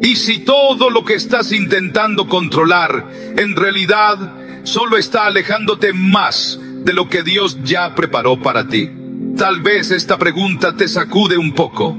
Y si todo lo que estás intentando controlar, en realidad, solo está alejándote más de lo que Dios ya preparó para ti. Tal vez esta pregunta te sacude un poco.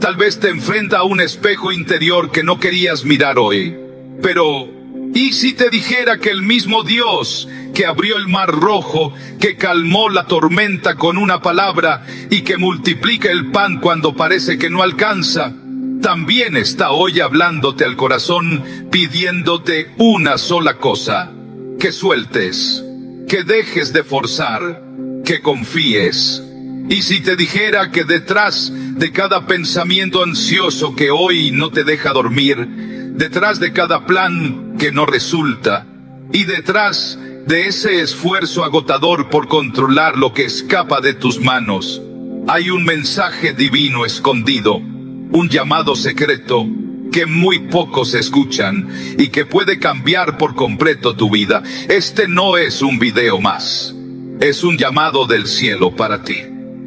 Tal vez te enfrenta a un espejo interior que no querías mirar hoy. Pero, ¿y si te dijera que el mismo Dios que abrió el mar rojo, que calmó la tormenta con una palabra y que multiplica el pan cuando parece que no alcanza, también está hoy hablándote al corazón, pidiéndote una sola cosa: que sueltes, que dejes de forzar, que confíes? Y si te dijera que detrás de cada pensamiento ansioso que hoy no te deja dormir, detrás de cada plan que no resulta, y detrás de ese esfuerzo agotador por controlar lo que escapa de tus manos, hay un mensaje divino escondido, un llamado secreto que muy pocos escuchan y que puede cambiar por completo tu vida? Este no es un video más, es un llamado del cielo para ti.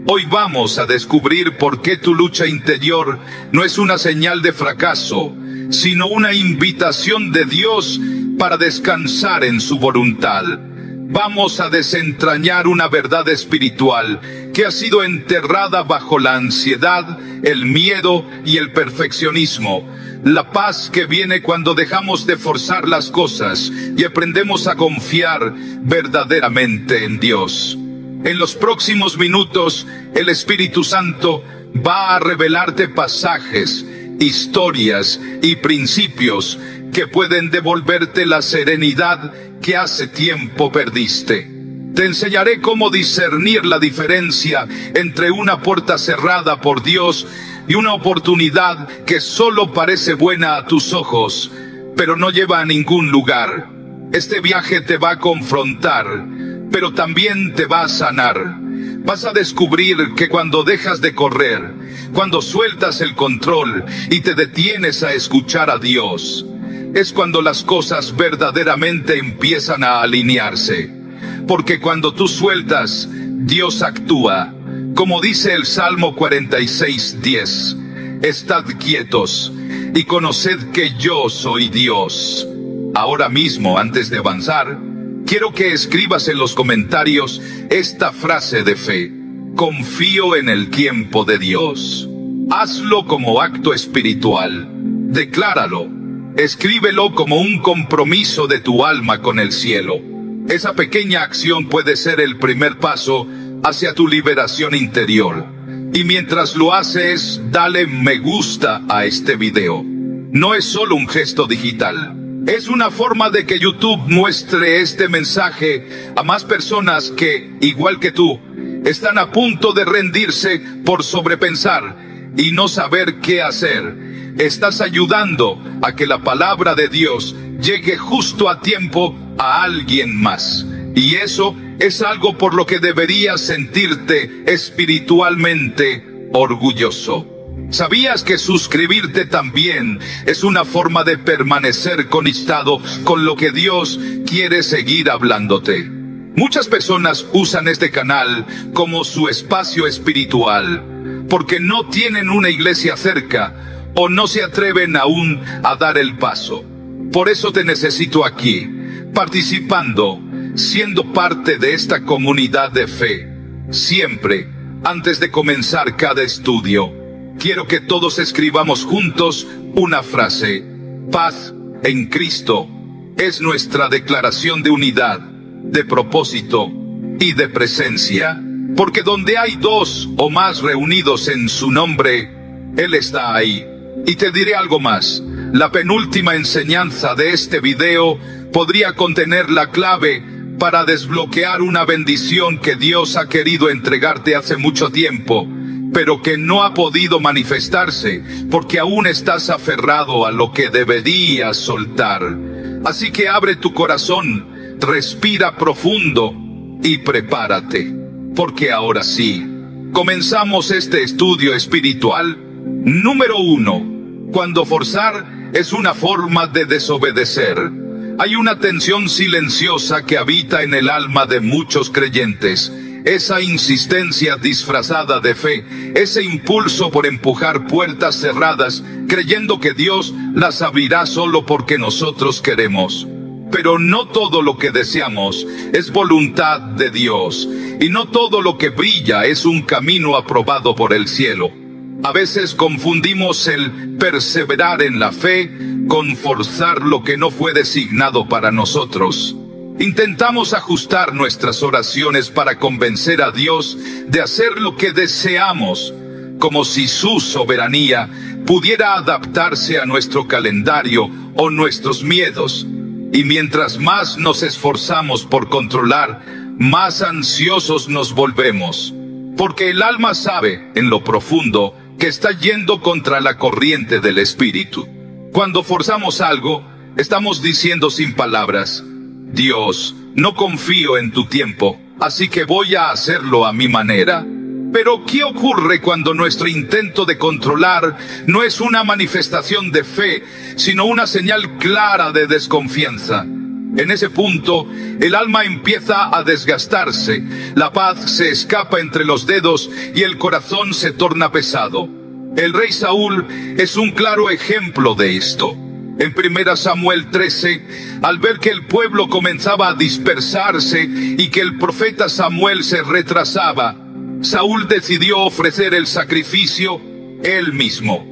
Hoy vamos a descubrir por qué tu lucha interior no es una señal de fracaso, sino una invitación de Dios para descansar en su voluntad. Vamos a desentrañar una verdad espiritual que ha sido enterrada bajo la ansiedad, el miedo y el perfeccionismo. La paz que viene cuando dejamos de forzar las cosas y aprendemos a confiar verdaderamente en Dios. En los próximos minutos, el Espíritu Santo va a revelarte pasajes, historias y principios que pueden devolverte la serenidad que hace tiempo perdiste. Te enseñaré cómo discernir la diferencia entre una puerta cerrada por Dios y una oportunidad que solo parece buena a tus ojos, pero no lleva a ningún lugar. Este viaje te va a confrontar, pero también te va a sanar. Vas a descubrir que cuando dejas de correr, cuando sueltas el control y te detienes a escuchar a Dios, es cuando las cosas verdaderamente empiezan a alinearse. Porque cuando tú sueltas, Dios actúa. Como dice el Salmo 46:10, estad quietos y conoced que yo soy Dios. Ahora mismo, antes de avanzar, quiero que escribas en los comentarios esta frase de fe: confío en el tiempo de Dios. Hazlo como acto espiritual. Decláralo. Escríbelo como un compromiso de tu alma con el cielo. Esa pequeña acción puede ser el primer paso hacia tu liberación interior. Y mientras lo haces, dale me gusta a este video. No es solo un gesto digital. Es una forma de que YouTube muestre este mensaje a más personas que, igual que tú, están a punto de rendirse por sobrepensar y no saber qué hacer. Estás ayudando a que la palabra de Dios llegue justo a tiempo a alguien más. Y eso es algo por lo que deberías sentirte espiritualmente orgulloso. ¿Sabías que suscribirte también es una forma de permanecer conectado con lo que Dios quiere seguir hablándote? Muchas personas usan este canal como su espacio espiritual, porque no tienen una iglesia cerca o no se atreven aún a dar el paso. Por eso te necesito aquí, participando, siendo parte de esta comunidad de fe. Siempre, antes de comenzar cada estudio, quiero que todos escribamos juntos una frase: paz en Cristo. Es nuestra declaración de unidad, de propósito y de presencia. Porque donde hay dos o más reunidos en su nombre, Él está ahí. Y te diré algo más. La penúltima enseñanza de este video podría contener la clave para desbloquear una bendición que Dios ha querido entregarte hace mucho tiempo, pero que no ha podido manifestarse porque aún estás aferrado a lo que deberías soltar. Así que abre tu corazón, respira profundo y prepárate, porque ahora sí, comenzamos este estudio espiritual. Número 1. Cuando forzar es una forma de desobedecer. Hay una tensión silenciosa que habita en el alma de muchos creyentes. esa insistencia disfrazada de fe, ese impulso por empujar puertas cerradas, creyendo que Dios las abrirá solo porque nosotros queremos. Pero no todo lo que deseamos es voluntad de Dios, y no todo lo que brilla es un camino aprobado por el cielo. A veces confundimos el perseverar en la fe con forzar lo que no fue designado para nosotros. Intentamos ajustar nuestras oraciones para convencer a Dios de hacer lo que deseamos, como si su soberanía pudiera adaptarse a nuestro calendario o nuestros miedos. Y mientras más nos esforzamos por controlar, más ansiosos nos volvemos. Porque el alma sabe, en lo profundo, que está yendo contra la corriente del espíritu. Cuando forzamos algo, estamos diciendo sin palabras: Dios, no confío en tu tiempo, así que voy a hacerlo a mi manera. Pero ¿qué ocurre cuando nuestro intento de controlar no es una manifestación de fe, sino una señal clara de desconfianza? En ese punto, el alma empieza a desgastarse, la paz se escapa entre los dedos y el corazón se torna pesado. El rey Saúl es un claro ejemplo de esto. En 1 Samuel 13, al ver que el pueblo comenzaba a dispersarse y que el profeta Samuel se retrasaba, Saúl decidió ofrecer el sacrificio él mismo.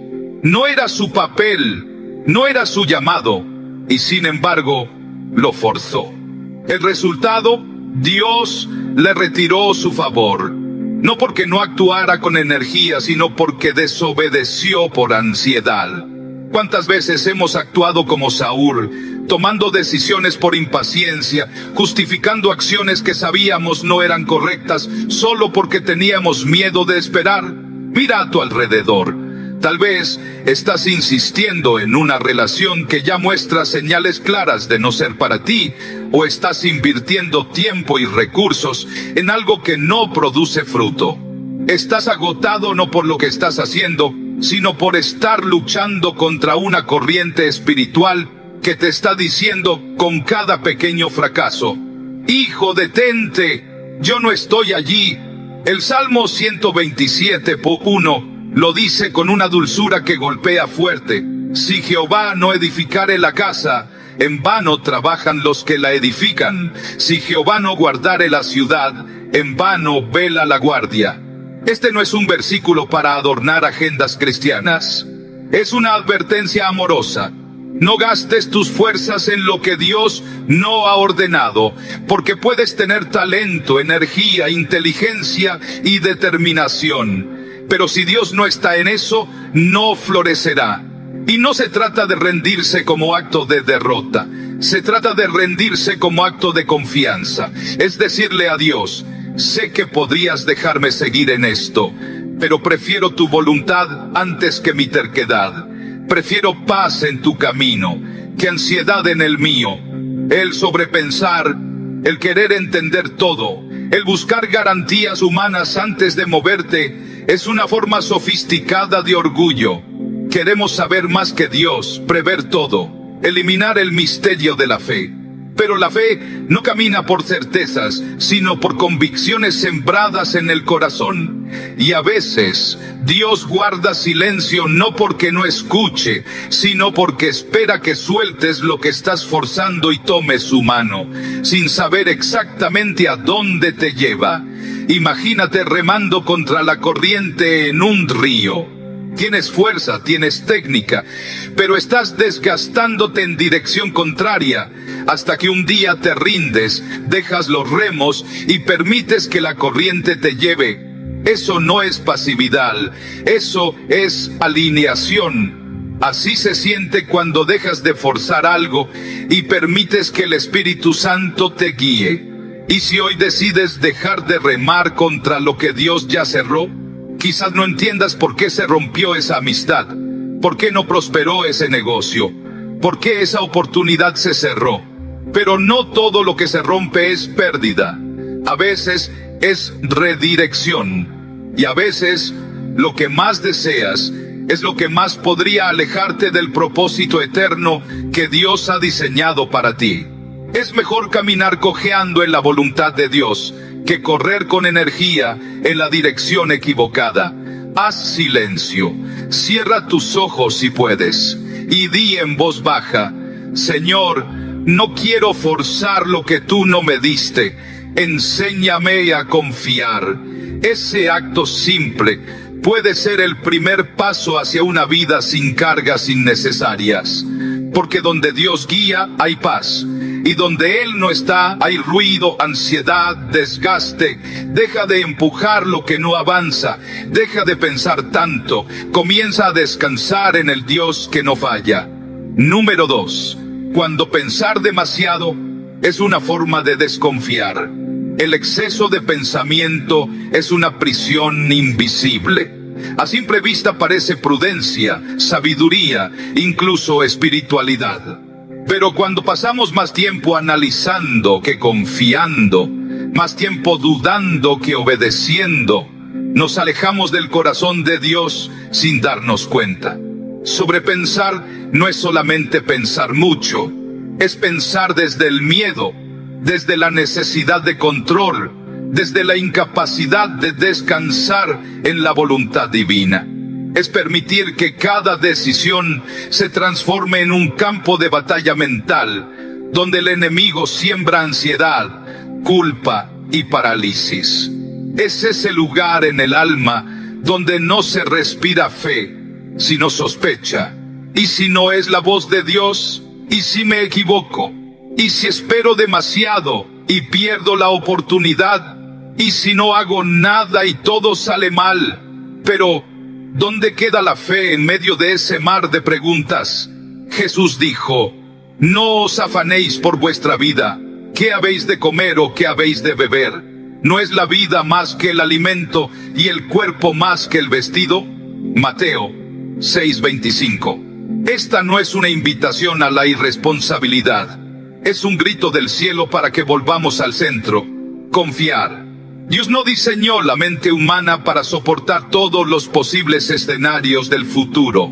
No era su papel, no era su llamado, y sin embargo, lo forzó. El resultado, Dios le retiró su favor, no porque no actuara con energía, sino porque desobedeció por ansiedad. ¿Cuántas veces hemos actuado como Saúl, tomando decisiones por impaciencia, justificando acciones que sabíamos no eran correctas, solo porque teníamos miedo de esperar? Mira a tu alrededor. Tal vez estás insistiendo en una relación que ya muestra señales claras de no ser para ti, o estás invirtiendo tiempo y recursos en algo que no produce fruto. Estás agotado no por lo que estás haciendo, sino por estar luchando contra una corriente espiritual que te está diciendo con cada pequeño fracaso: hijo, detente, yo no estoy allí. El Salmo 127:1 lo dice con una dulzura que golpea fuerte: si Jehová no edificare la casa, en vano trabajan los que la edifican. Si Jehová no guardare la ciudad, en vano vela la guardia. Este no es un versículo para adornar agendas cristianas. Es una advertencia amorosa. No gastes tus fuerzas en lo que Dios no ha ordenado, porque puedes tener talento, energía, inteligencia y determinación. Pero si Dios no está en eso, no florecerá. Y no se trata de rendirse como acto de derrota. Se trata de rendirse como acto de confianza. Es decirle a Dios: sé que podrías dejarme seguir en esto, pero prefiero tu voluntad antes que mi terquedad. Prefiero paz en tu camino que ansiedad en el mío. El sobrepensar, el querer entender todo, el buscar garantías humanas antes de moverte, es una forma sofisticada de orgullo. Queremos saber más que Dios, prever todo, eliminar el misterio de la fe. Pero la fe no camina por certezas, sino por convicciones sembradas en el corazón. Y a veces Dios guarda silencio no porque no escuche, sino porque espera que sueltes lo que estás forzando y tomes su mano, sin saber exactamente a dónde te lleva. Imagínate remando contra la corriente en un río. Tienes fuerza, tienes técnica, pero estás desgastándote en dirección contraria, hasta que un día te rindes, dejas los remos y permites que la corriente te lleve. Eso no es pasividad, eso es alineación. Así se siente cuando dejas de forzar algo y permites que el Espíritu Santo te guíe. Y si hoy decides dejar de remar contra lo que Dios ya cerró, quizás no entiendas por qué se rompió esa amistad, por qué no prosperó ese negocio, por qué esa oportunidad se cerró. Pero no todo lo que se rompe es pérdida. A veces es redirección. Y a veces lo que más deseas es lo que más podría alejarte del propósito eterno que Dios ha diseñado para ti. Es mejor caminar cojeando en la voluntad de Dios que correr con energía en la dirección equivocada. Haz silencio, cierra tus ojos si puedes, y di en voz baja: Señor, no quiero forzar lo que tú no me diste, enséñame a confiar. Ese acto simple puede ser el primer paso hacia una vida sin cargas innecesarias, porque donde Dios guía hay paz, y donde Él no está hay ruido, ansiedad, desgaste. Deja de empujar lo que no avanza, deja de pensar tanto, comienza a descansar en el Dios que no falla. Número 2. Cuando pensar demasiado es una forma de desconfiar. El exceso de pensamiento es una prisión invisible. A simple vista parece prudencia, sabiduría, incluso espiritualidad. Pero cuando pasamos más tiempo analizando que confiando, más tiempo dudando que obedeciendo, nos alejamos del corazón de Dios sin darnos cuenta. Sobrepensar no es solamente pensar mucho, es pensar desde el miedo, desde la necesidad de control, desde la incapacidad de descansar en la voluntad divina. Es permitir que cada decisión se transforme en un campo de batalla mental, donde el enemigo siembra ansiedad, culpa y parálisis. Es ese lugar en el alma donde no se respira fe, sino sospecha. ¿Y si no es la voz de Dios? ¿Y si me equivoco? ¿Y si espero demasiado y pierdo la oportunidad? ¿Y si no hago nada y todo sale mal? Pero, ¿dónde queda la fe en medio de ese mar de preguntas? Jesús dijo: no os afanéis por vuestra vida, ¿qué habéis de comer o qué habéis de beber? ¿No es la vida más que el alimento y el cuerpo más que el vestido? Mateo 6:25. Esta no es una invitación a la irresponsabilidad. Es un grito del cielo para que volvamos al centro: confiar. Dios no diseñó la mente humana para soportar todos los posibles escenarios del futuro.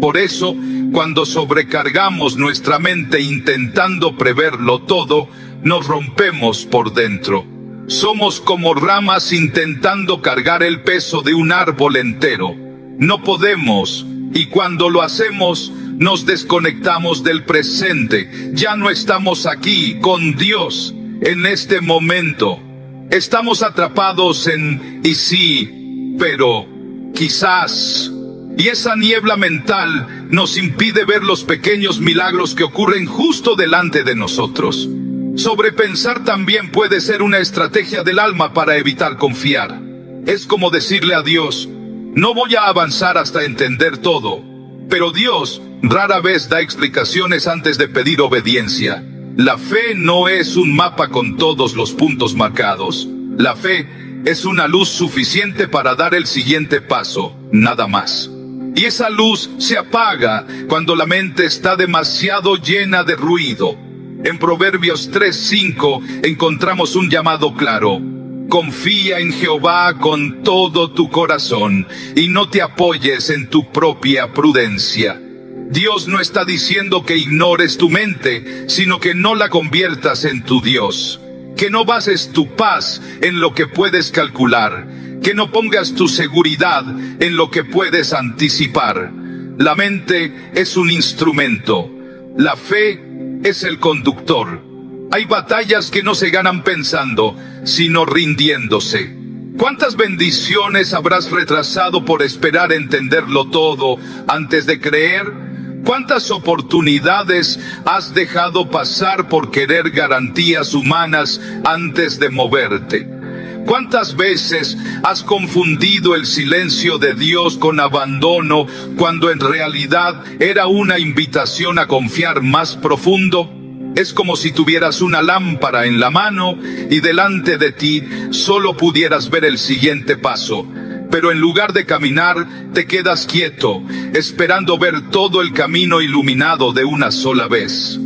Por eso, cuando sobrecargamos nuestra mente intentando preverlo todo, nos rompemos por dentro. Somos como ramas intentando cargar el peso de un árbol entero. No podemos, y cuando lo hacemos, nos desconectamos del presente. Ya no estamos aquí con Dios en este momento. Estamos atrapados en y sí, pero, quizás. Y esa niebla mental nos impide ver los pequeños milagros que ocurren justo delante de nosotros. Sobrepensar también puede ser una estrategia del alma para evitar confiar. Es como decirle a Dios: no voy a avanzar hasta entender todo. Pero Dios rara vez da explicaciones antes de pedir obediencia. La fe no es un mapa con todos los puntos marcados. La fe es una luz suficiente para dar el siguiente paso, nada más. Y esa luz se apaga cuando la mente está demasiado llena de ruido. En Proverbios 3:5 encontramos un llamado claro: confía en Jehová con todo tu corazón y no te apoyes en tu propia prudencia. Dios no está diciendo que ignores tu mente, sino que no la conviertas en tu Dios. Que no bases tu paz en lo que puedes calcular. Que no pongas tu seguridad en lo que puedes anticipar. La mente es un instrumento. La fe es el conductor. Hay batallas que no se ganan pensando, sino rindiéndose. ¿Cuántas bendiciones habrás retrasado por esperar entenderlo todo antes de creer? ¿Cuántas oportunidades has dejado pasar por querer garantías humanas antes de moverte? ¿Cuántas veces has confundido el silencio de Dios con abandono, cuando en realidad era una invitación a confiar más profundo? Es como si tuvieras una lámpara en la mano y delante de ti solo pudieras ver el siguiente paso. Pero en lugar de caminar, te quedas quieto, esperando ver todo el camino iluminado de una sola vez.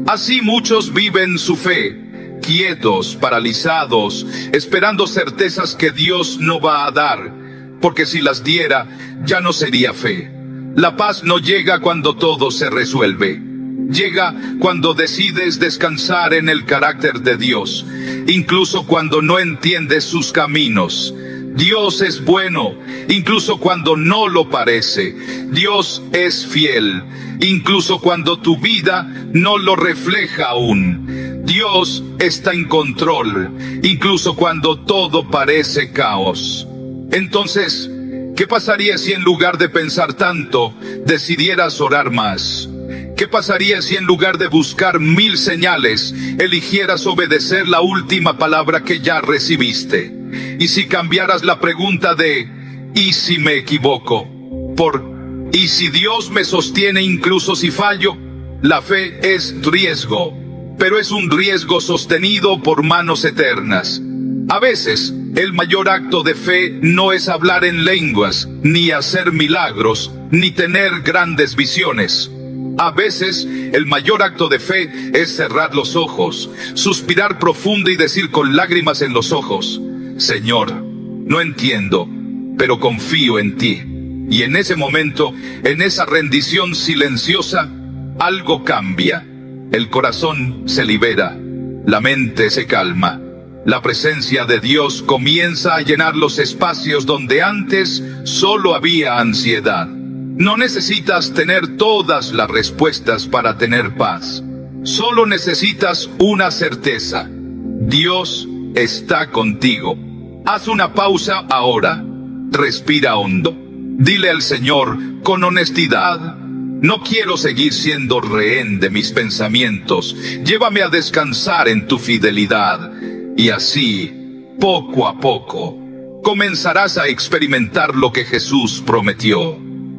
Así muchos viven su fe, quietos, paralizados, esperando certezas que Dios no va a dar, porque si las diera, ya no sería fe. La paz no llega cuando todo se resuelve. Llega cuando decides descansar en el carácter de Dios, incluso cuando no entiendes sus caminos. Dios es bueno, incluso cuando no lo parece. Dios es fiel, incluso cuando tu vida no lo refleja aún. Dios está en control, incluso cuando todo parece caos. Entonces, ¿qué pasaría si en lugar de pensar tanto, decidieras orar más? ¿Qué pasaría si en lugar de buscar 1000 señales, eligieras obedecer la última palabra que ya recibiste? Y si cambiaras la pregunta de ¿y si me equivoco? Por ¿y si Dios me sostiene incluso si fallo? La fe es riesgo, pero es un riesgo sostenido por manos eternas. A veces, el mayor acto de fe no es hablar en lenguas, ni hacer milagros, ni tener grandes visiones. A veces, el mayor acto de fe es cerrar los ojos, suspirar profundo y decir con lágrimas en los ojos: Señor, no entiendo, pero confío en ti. Y en ese momento, en esa rendición silenciosa, algo cambia. El corazón se libera, la mente se calma. La presencia de Dios comienza a llenar los espacios donde antes solo había ansiedad. No necesitas tener todas las respuestas para tener paz. Solo necesitas una certeza: Dios está contigo. Haz una pausa ahora. Respira hondo. Dile al Señor con honestidad: no quiero seguir siendo rehén de mis pensamientos. Llévame a descansar en tu fidelidad. Y así, poco a poco, comenzarás a experimentar lo que Jesús prometió: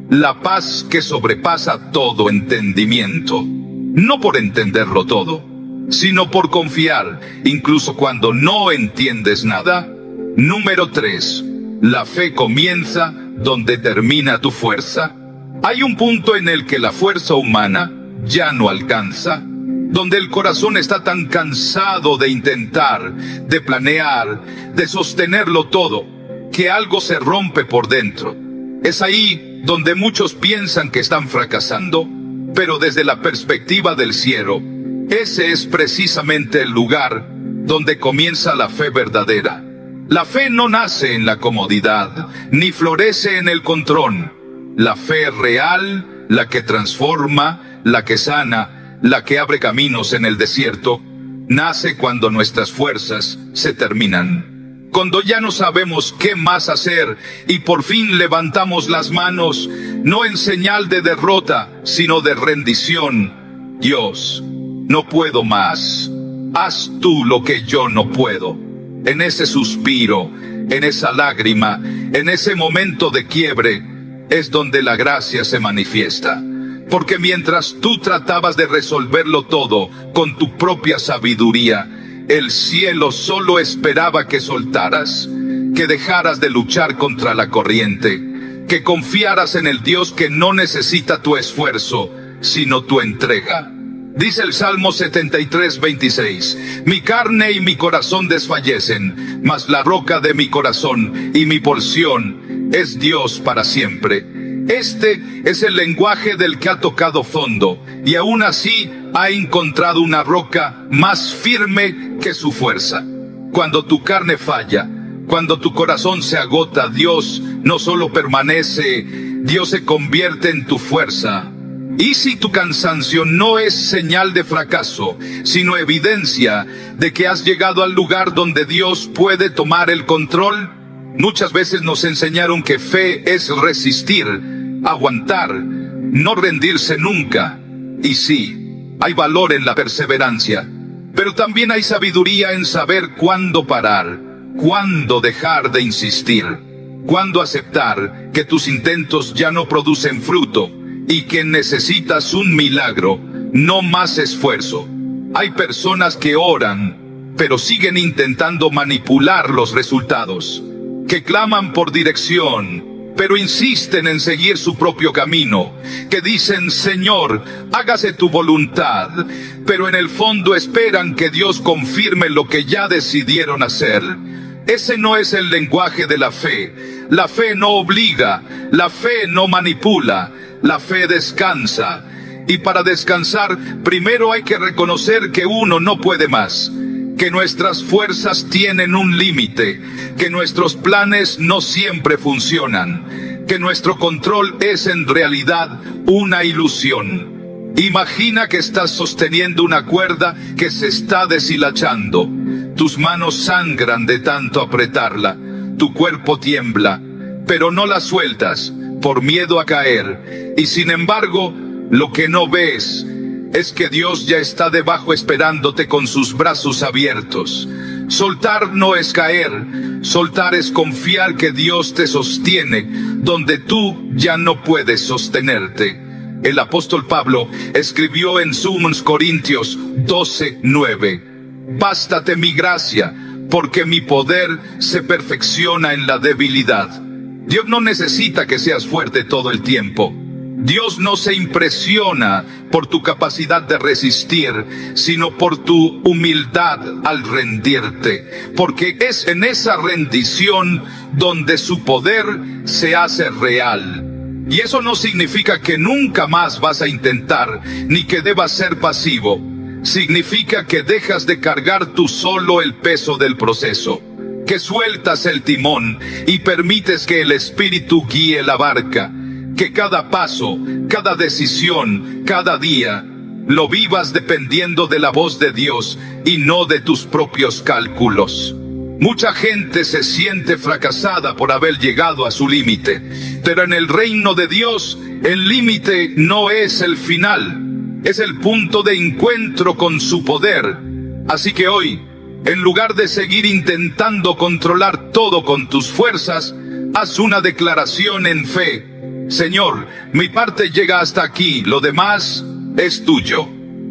la paz que sobrepasa todo entendimiento. No por entenderlo todo, sino por confiar, incluso cuando no entiendes nada. Número 3. La fe comienza donde termina tu fuerza. Hay un punto en el que la fuerza humana ya no alcanza, donde el corazón está tan cansado de intentar, de planear, de sostenerlo todo, que algo se rompe por dentro. Es ahí donde muchos piensan que están fracasando, pero desde la perspectiva del cielo, ese es precisamente el lugar donde comienza la fe verdadera. La fe no nace en la comodidad, ni florece en el control. La fe real, la que transforma, la que sana, la que abre caminos en el desierto, nace cuando nuestras fuerzas se terminan. Cuando ya no sabemos qué más hacer y por fin levantamos las manos, no en señal de derrota, sino de rendición. Dios, no puedo más. Haz tú lo que yo no puedo. En ese suspiro, en esa lágrima, en ese momento de quiebre, es donde la gracia se manifiesta. Porque mientras tú tratabas de resolverlo todo con tu propia sabiduría, el cielo solo esperaba que soltaras, que dejaras de luchar contra la corriente, que confiaras en el Dios que no necesita tu esfuerzo, sino tu entrega. Dice el Salmo 73:26, mi carne y mi corazón desfallecen, mas la roca de mi corazón y mi porción es Dios para siempre. Este es el lenguaje del que ha tocado fondo, y aún así ha encontrado una roca más firme que su fuerza. Cuando tu carne falla, cuando tu corazón se agota, Dios no solo permanece, Dios se convierte en tu fuerza. Y si tu cansancio no es señal de fracaso, sino evidencia de que has llegado al lugar donde Dios puede tomar el control. Muchas veces nos enseñaron que fe es resistir, aguantar, no rendirse nunca. Y sí, hay valor en la perseverancia, pero también hay sabiduría en saber cuándo parar, cuándo dejar de insistir, cuándo aceptar que tus intentos ya no producen fruto y que necesitas un milagro, no más esfuerzo. Hay personas que oran, pero siguen intentando manipular los resultados, que claman por dirección, pero insisten en seguir su propio camino, que dicen: Señor, hágase tu voluntad, pero en el fondo esperan que Dios confirme lo que ya decidieron hacer. Ese no es el lenguaje de la fe. La fe no obliga, la fe no manipula, la fe descansa. Y para descansar, primero hay que reconocer que uno no puede más, que nuestras fuerzas tienen un límite, que nuestros planes no siempre funcionan, que nuestro control es en realidad una ilusión. Imagina que estás sosteniendo una cuerda que se está deshilachando. Tus manos sangran de tanto apretarla, tu cuerpo tiembla, pero no la sueltas por miedo a caer. Y sin embargo, lo que no ves es que Dios ya está debajo esperándote con sus brazos abiertos. Soltar no es caer, soltar es confiar que Dios te sostiene donde tú ya no puedes sostenerte. El apóstol Pablo escribió en 2 Corintios 12:9: Bástate mi gracia, porque mi poder se perfecciona en la debilidad. Dios no necesita que seas fuerte todo el tiempo. Dios no se impresiona por tu capacidad de resistir, sino por tu humildad al rendirte, porque es en esa rendición donde su poder se hace real. Y eso no significa que nunca más vas a intentar, ni que debas ser pasivo. Significa que dejas de cargar tú solo el peso del proceso, que sueltas el timón y permites que el Espíritu guíe la barca, que cada paso, cada decisión, cada día, lo vivas dependiendo de la voz de Dios y no de tus propios cálculos. Mucha gente se siente fracasada por haber llegado a su límite, pero en el reino de Dios, el límite no es el final, es el punto de encuentro con su poder. Así que hoy, en lugar de seguir intentando controlar todo con tus fuerzas, haz una declaración en fe. Señor, mi parte llega hasta aquí, lo demás es tuyo.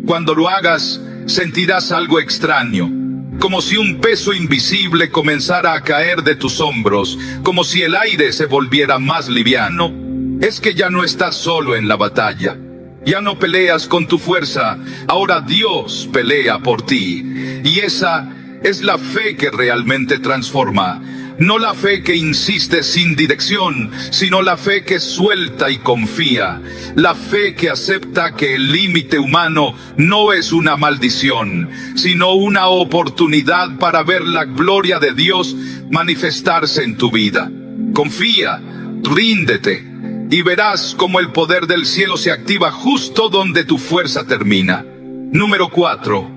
Cuando lo hagas, sentirás algo extraño, como si un peso invisible comenzara a caer de tus hombros, como si el aire se volviera más liviano. Es que ya no estás solo en la batalla. Ya no peleas con tu fuerza, ahora Dios pelea por ti. Y esa es la fe que realmente transforma. No la fe que insiste sin dirección, sino la fe que suelta y confía. La fe que acepta que el límite humano no es una maldición, sino una oportunidad para ver la gloria de Dios manifestarse en tu vida. Confía, ríndete, y verás cómo el poder del cielo se activa justo donde tu fuerza termina. Número 4.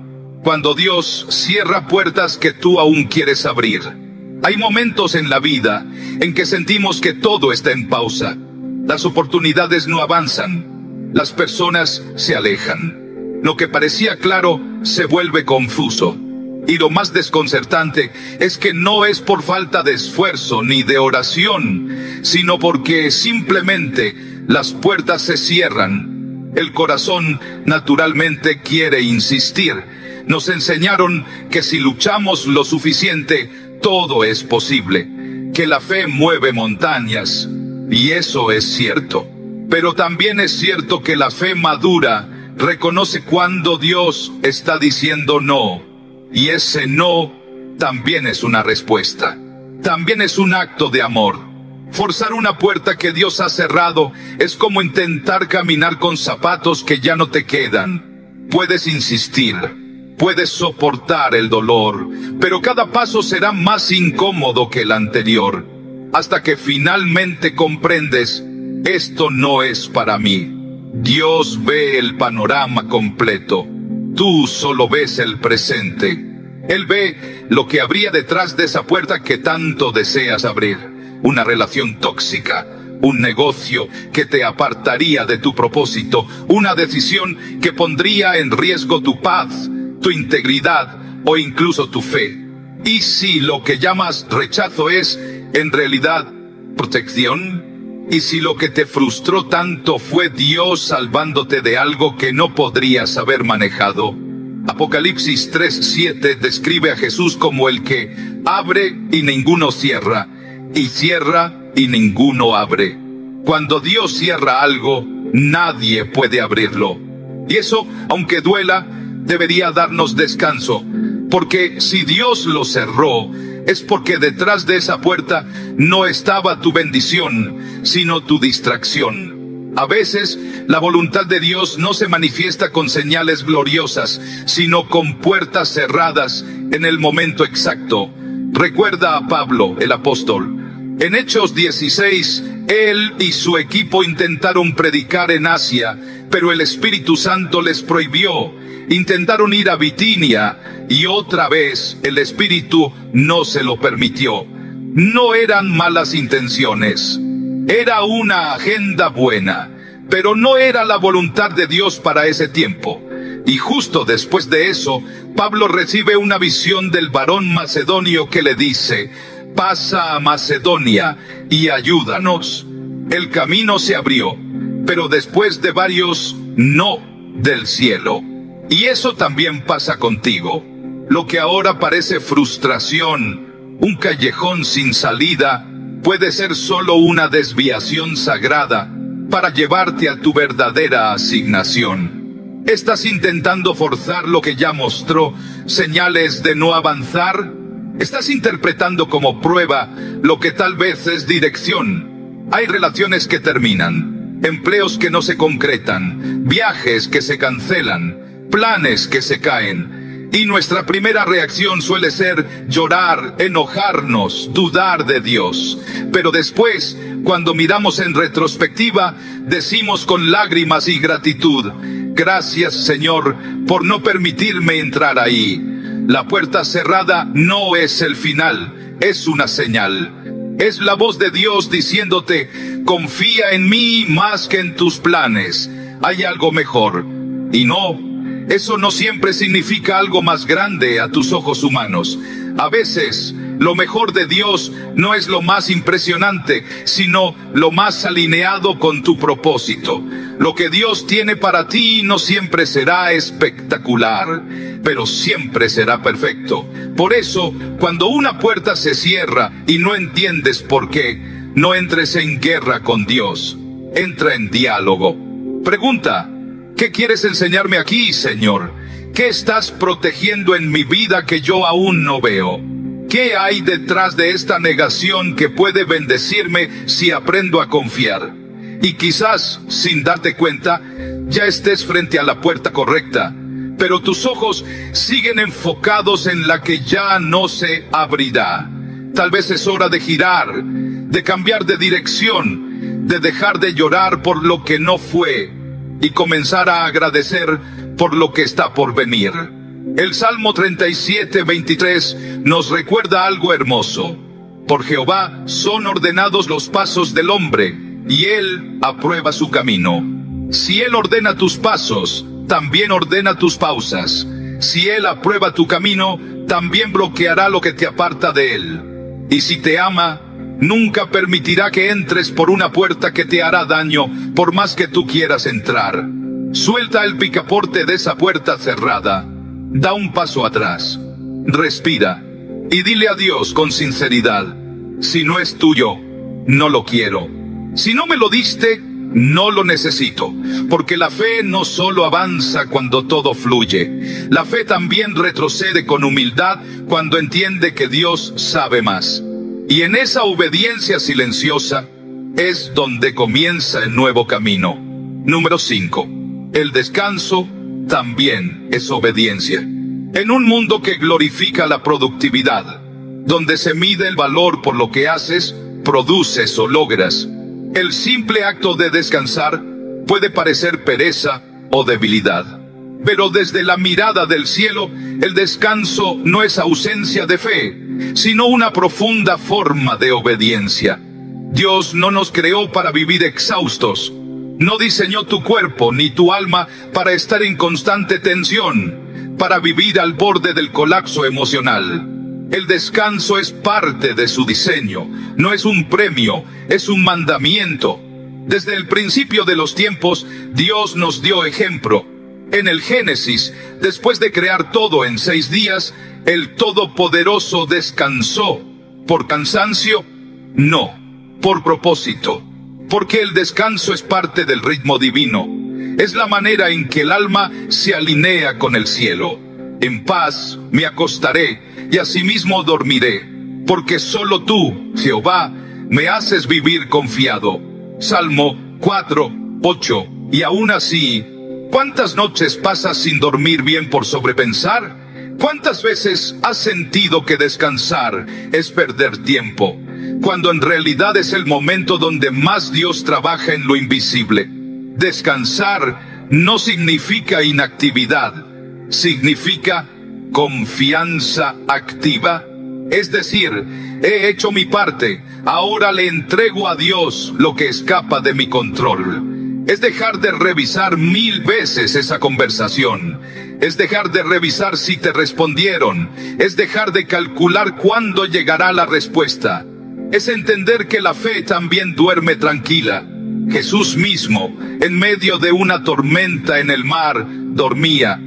Cuando Dios cierra puertas que tú aún quieres abrir. Hay momentos en la vida en que sentimos que todo está en pausa. Las oportunidades no avanzan. Las personas se alejan. Lo que parecía claro se vuelve confuso. Y lo más desconcertante es que no es por falta de esfuerzo ni de oración, sino porque simplemente las puertas se cierran. El corazón naturalmente quiere insistir. Nos enseñaron que si luchamos lo suficiente, todo es posible, que la fe mueve montañas, y eso es cierto. Pero también es cierto que la fe madura reconoce cuando Dios está diciendo no, y ese no también es una respuesta, también es un acto de amor. Forzar una puerta que Dios ha cerrado es como intentar caminar con zapatos que ya no te quedan. Puedes insistir, puedes soportar el dolor, pero cada paso será más incómodo que el anterior, hasta que finalmente comprendes, esto no es para mí. Dios ve el panorama completo, tú solo ves el presente. Él ve lo que habría detrás de esa puerta que tanto deseas abrir, una relación tóxica, un negocio que te apartaría de tu propósito, una decisión que pondría en riesgo tu paz, tu integridad o incluso tu fe. ¿Y si lo que llamas rechazo es, en realidad, protección? ¿Y si lo que te frustró tanto fue Dios salvándote de algo que no podrías haber manejado? Apocalipsis 3:7 describe a Jesús como el que abre y ninguno cierra, y cierra y ninguno abre. Cuando Dios cierra algo, nadie puede abrirlo. Y eso, aunque duela, debería darnos descanso, porque si Dios lo cerró, es porque detrás de esa puerta no estaba tu bendición, sino tu distracción. A veces, la voluntad de Dios no se manifiesta con señales gloriosas, sino con puertas cerradas en el momento exacto. Recuerda a Pablo, el apóstol. En Hechos 16, él y su equipo intentaron predicar en Asia, pero el Espíritu Santo les prohibió. Intentaron ir a Bitinia, y otra vez el Espíritu no se lo permitió. No eran malas intenciones. Era una agenda buena, pero no era la voluntad de Dios para ese tiempo. Y justo después de eso, Pablo recibe una visión del varón macedonio que le dice: pasa a Macedonia y ayúdanos. El camino se abrió, pero después de varios no del cielo. Y eso también pasa contigo. Lo que ahora parece frustración, un callejón sin salida, puede ser solo una desviación sagrada para llevarte a tu verdadera asignación. ¿Estás intentando forzar lo que ya mostró señales de no avanzar? ¿Estás interpretando como prueba lo que tal vez es dirección? Hay relaciones que terminan, empleos que no se concretan, viajes que se cancelan, planes que se caen. Y nuestra primera reacción suele ser llorar, enojarnos, dudar de Dios. Pero después, cuando miramos en retrospectiva, decimos con lágrimas y gratitud: gracias, Señor, por no permitirme entrar ahí. La puerta cerrada no es el final, es una señal. Es la voz de Dios diciéndote: confía en mí más que en tus planes. Hay algo mejor. Y no, eso no siempre significa algo más grande a tus ojos humanos. A veces, lo mejor de Dios no es lo más impresionante, sino lo más alineado con tu propósito. Lo que Dios tiene para ti no siempre será espectacular, pero siempre será perfecto. Por eso, cuando una puerta se cierra y no entiendes por qué, no entres en guerra con Dios. Entra en diálogo. Pregunta: ¿qué quieres enseñarme aquí, Señor? ¿Qué estás protegiendo en mi vida que yo aún no veo? ¿Qué hay detrás de esta negación que puede bendecirme si aprendo a confiar? Y quizás, sin darte cuenta, ya estés frente a la puerta correcta, pero tus ojos siguen enfocados en la que ya no se abrirá. Tal vez es hora de girar, de cambiar de dirección, de dejar de llorar por lo que no fue y comenzar a agradecer por lo que está por venir. El Salmo 37:23 nos recuerda algo hermoso. Por Jehová son ordenados los pasos del hombre, y Él aprueba su camino. Si Él ordena tus pasos, también ordena tus pausas. Si Él aprueba tu camino, también bloqueará lo que te aparta de Él. Y si te ama, nunca permitirá que entres por una puerta que te hará daño, por más que tú quieras entrar. Suelta el picaporte de esa puerta cerrada. Da un paso atrás. Respira. Y dile a Dios con sinceridad: si no es tuyo, no lo quiero. Si no me lo diste, no lo necesito. Porque la fe no solo avanza cuando todo fluye. La fe también retrocede con humildad cuando entiende que Dios sabe más. Y en esa obediencia silenciosa es donde comienza el nuevo camino. Número 5. El descanso también es obediencia. En un mundo que glorifica la productividad, donde se mide el valor por lo que haces, produces o logras, el simple acto de descansar puede parecer pereza o debilidad. Pero desde la mirada del cielo, el descanso no es ausencia de fe, sino una profunda forma de obediencia. Dios no nos creó para vivir exhaustos. No diseñó tu cuerpo ni tu alma para estar en constante tensión, para vivir al borde del colapso emocional. El descanso es parte de su diseño, no es un premio, es un mandamiento. Desde el principio de los tiempos, Dios nos dio ejemplo. En el Génesis, después de crear todo en 6 días, el Todopoderoso descansó. ¿Por cansancio? No, por propósito. Porque el descanso es parte del ritmo divino. Es la manera en que el alma se alinea con el cielo. En paz me acostaré y asimismo dormiré, porque solo tú, Jehová, me haces vivir confiado. Salmo 4, 8. Y aún así, ¿cuántas noches pasas sin dormir bien por sobrepensar? ¿Cuántas veces has sentido que descansar es perder tiempo, cuando en realidad es el momento donde más Dios trabaja en lo invisible? Descansar no significa inactividad, significa confianza activa. Es decir, he hecho mi parte, ahora le entrego a Dios lo que escapa de mi control. Es dejar de revisar 1000 veces esa conversación. Es dejar de revisar si te respondieron. Es dejar de calcular cuándo llegará la respuesta. Es entender que la fe también duerme tranquila. Jesús mismo, en medio de una tormenta en el mar, dormía.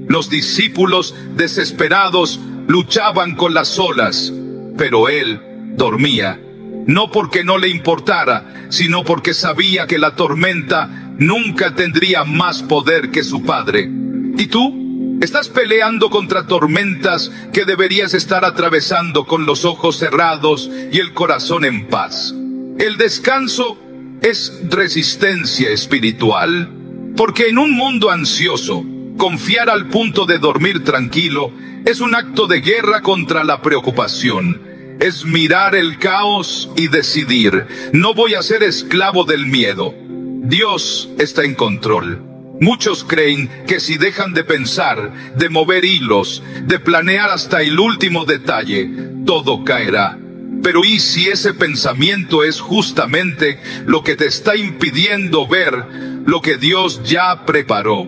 Los discípulos, desesperados, luchaban con las olas, pero él dormía. No porque no le importara, sino porque sabía que la tormenta nunca tendría más poder que su Padre. ¿Y tú? ¿Estás peleando contra tormentas que deberías estar atravesando con los ojos cerrados y el corazón en paz? El descanso es resistencia espiritual, porque en un mundo ansioso, confiar al punto de dormir tranquilo es un acto de guerra contra la preocupación. Es mirar el caos y decidir, no voy a ser esclavo del miedo. Dios está en control. Muchos creen que si dejan de pensar, de mover hilos, de planear hasta el último detalle, todo caerá. Pero ¿y si ese pensamiento es justamente lo que te está impidiendo ver lo que Dios ya preparó?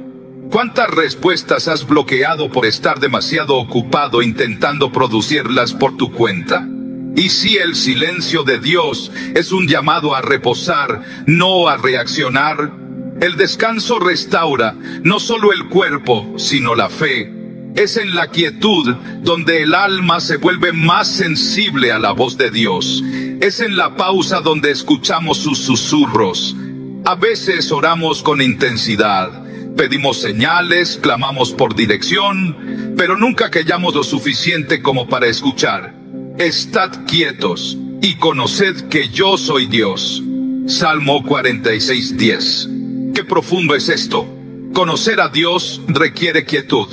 ¿Cuántas respuestas has bloqueado por estar demasiado ocupado intentando producirlas por tu cuenta? ¿Y si el silencio de Dios es un llamado a reposar, no a reaccionar? El descanso restaura no solo el cuerpo, sino la fe. Es en la quietud donde el alma se vuelve más sensible a la voz de Dios. Es en la pausa donde escuchamos sus susurros. A veces oramos con intensidad, pedimos señales, clamamos por dirección, pero nunca callamos lo suficiente como para escuchar. Estad quietos y conoced que yo soy Dios. Salmo 46:10. Qué profundo es esto. Conocer a Dios requiere quietud.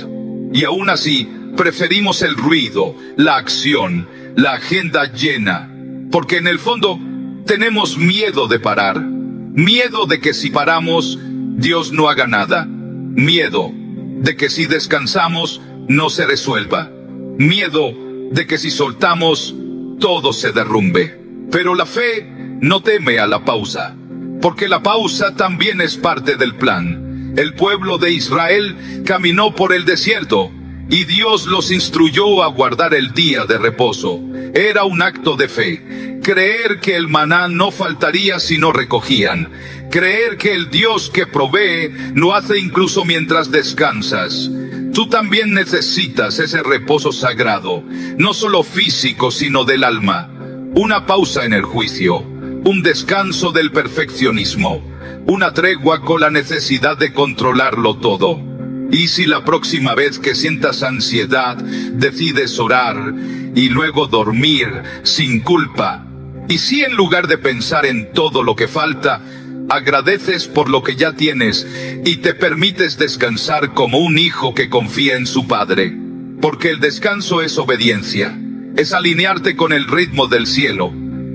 Y aún así, preferimos el ruido, la acción, la agenda llena. Porque en el fondo, tenemos miedo de parar. Miedo de que si paramos, Dios no haga nada. Miedo de que si descansamos, no se resuelva. Miedo de que si soltamos, todo se derrumbe. Pero la fe no teme a la pausa, porque la pausa también es parte del plan. El pueblo de Israel caminó por el desierto, y Dios los instruyó a guardar el día de reposo. Era un acto de fe. Creer que el maná no faltaría si no recogían. Creer que el Dios que provee lo hace incluso mientras descansas. Tú también necesitas ese reposo sagrado, no solo físico, sino del alma. Una pausa en el juicio, un descanso del perfeccionismo, una tregua con la necesidad de controlarlo todo. Y si la próxima vez que sientas ansiedad, decides orar y luego dormir sin culpa. Y si en lugar de pensar en todo lo que falta, agradeces por lo que ya tienes y te permites descansar como un hijo que confía en su padre. Porque el descanso es obediencia, es alinearte con el ritmo del cielo.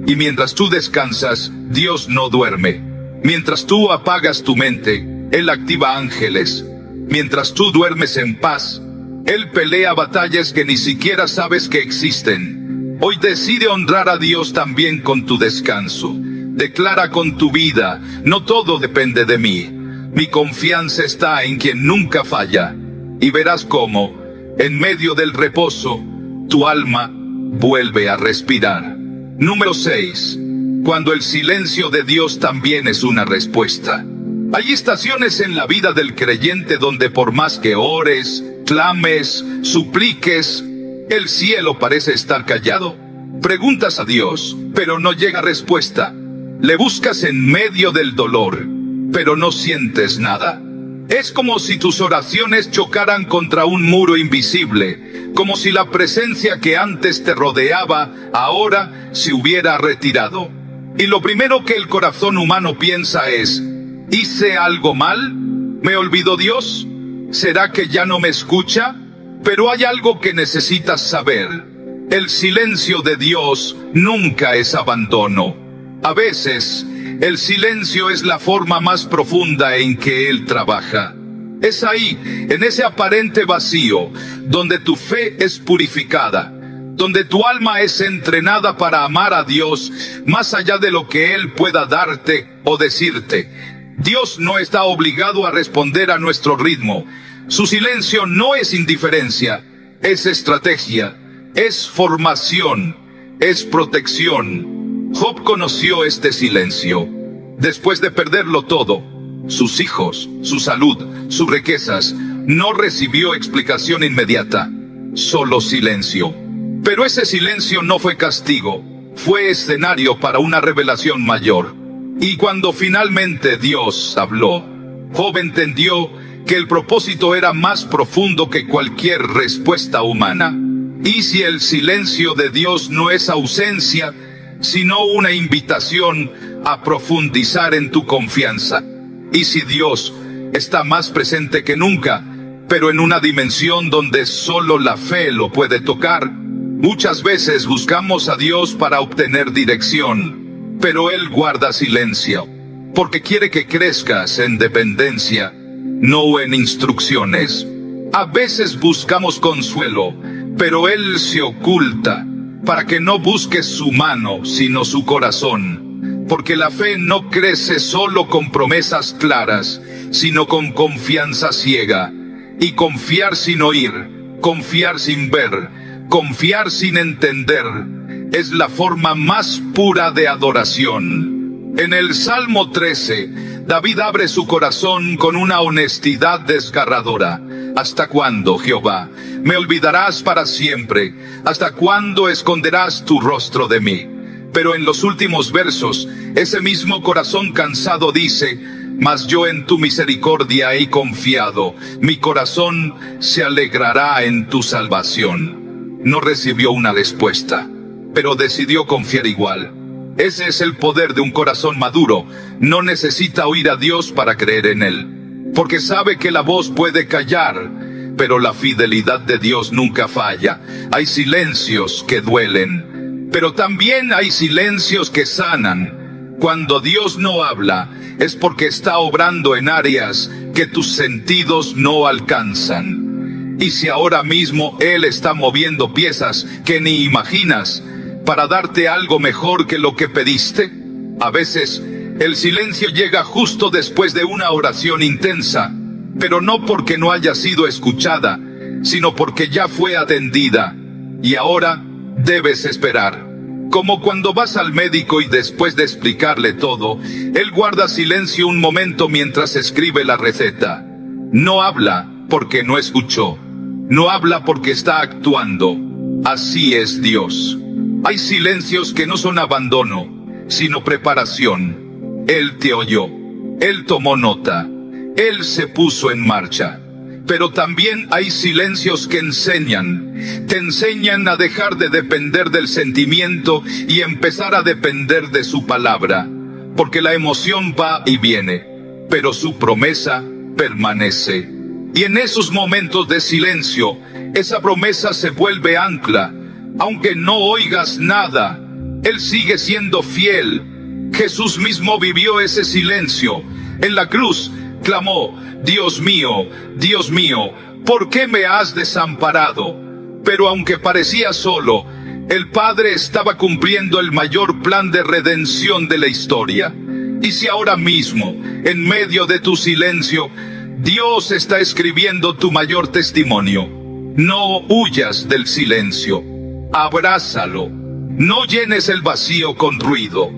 Y mientras tú descansas, Dios no duerme. Mientras tú apagas tu mente, Él activa ángeles. Mientras tú duermes en paz, Él pelea batallas que ni siquiera sabes que existen. Hoy decide honrar a Dios también con tu descanso. Declara con tu vida, no todo depende de mí. Mi confianza está en quien nunca falla. Y verás cómo, en medio del reposo, tu alma vuelve a respirar. Número 6. Cuando el silencio de Dios también es una respuesta. Hay estaciones en la vida del creyente donde por más que ores, clames, supliques, el cielo parece estar callado. Preguntas a Dios, pero no llega respuesta. Le buscas en medio del dolor, pero no sientes nada. Es como si tus oraciones chocaran contra un muro invisible, como si la presencia que antes te rodeaba, ahora se hubiera retirado. Y lo primero que el corazón humano piensa es, ¿Hice algo mal? ¿Me olvidó Dios? ¿Será que ya no me escucha? Pero hay algo que necesitas saber. El silencio de Dios nunca es abandono. A veces, el silencio es la forma más profunda en que Él trabaja. Es ahí, en ese aparente vacío, donde tu fe es purificada, donde tu alma es entrenada para amar a Dios más allá de lo que Él pueda darte o decirte. Dios no está obligado a responder a nuestro ritmo. Su silencio no es indiferencia, es estrategia, es formación, es protección. Job conoció este silencio. Después de perderlo todo, sus hijos, su salud, sus riquezas, no recibió explicación inmediata, solo silencio. Pero ese silencio no fue castigo, fue escenario para una revelación mayor. Y cuando finalmente Dios habló, Job entendió que el propósito era más profundo que cualquier respuesta humana. Y si el silencio de Dios no es ausencia, sino una invitación a profundizar en tu confianza. Y si Dios está más presente que nunca, pero en una dimensión donde solo la fe lo puede tocar. Muchas veces buscamos a Dios para obtener dirección, pero Él guarda silencio, porque quiere que crezcas en dependencia, no en instrucciones. A veces buscamos consuelo, pero Él se oculta, para que no busques su mano, sino su corazón. Porque la fe no crece solo con promesas claras, sino con confianza ciega. Y confiar sin oír, confiar sin ver, confiar sin entender, es la forma más pura de adoración. En el Salmo 13, David abre su corazón con una honestidad desgarradora. ¿Hasta cuándo, Jehová, me olvidarás para siempre? ¿Hasta cuándo esconderás tu rostro de mí? Pero en los últimos versos, ese mismo corazón cansado dice: mas yo en tu misericordia he confiado, mi corazón se alegrará en tu salvación. No recibió una respuesta, pero decidió confiar igual. Ese es el poder de un corazón maduro. No necesita oír a Dios para creer en Él, porque sabe que la voz puede callar, pero la fidelidad de Dios nunca falla. Hay silencios que duelen, pero también hay silencios que sanan. Cuando Dios no habla, es porque está obrando en áreas que tus sentidos no alcanzan. Y si ahora mismo Él está moviendo piezas que ni imaginas, para darte algo mejor que lo que pediste, a veces el silencio llega justo después de una oración intensa, pero no porque no haya sido escuchada, sino porque ya fue atendida, y ahora debes esperar. Como cuando vas al médico y después de explicarle todo, él guarda silencio un momento mientras escribe la receta. No habla porque no escuchó, no habla porque está actuando. Así es Dios. Hay silencios que no son abandono, sino preparación. Él te oyó, Él tomó nota, Él se puso en marcha. Pero también hay silencios que enseñan. Te enseñan a dejar de depender del sentimiento y empezar a depender de su palabra. Porque la emoción va y viene, pero su promesa permanece. Y en esos momentos de silencio, esa promesa se vuelve ancla. Aunque no oigas nada, Él sigue siendo fiel. Jesús mismo vivió ese silencio. En la cruz clamó: Dios mío, ¿por qué me has desamparado? Pero aunque parecía solo, el Padre estaba cumpliendo el mayor plan de redención de la historia. Y si ahora mismo, en medio de tu silencio, Dios está escribiendo tu mayor testimonio, no huyas del silencio. Abrázalo. No llenes el vacío con ruido.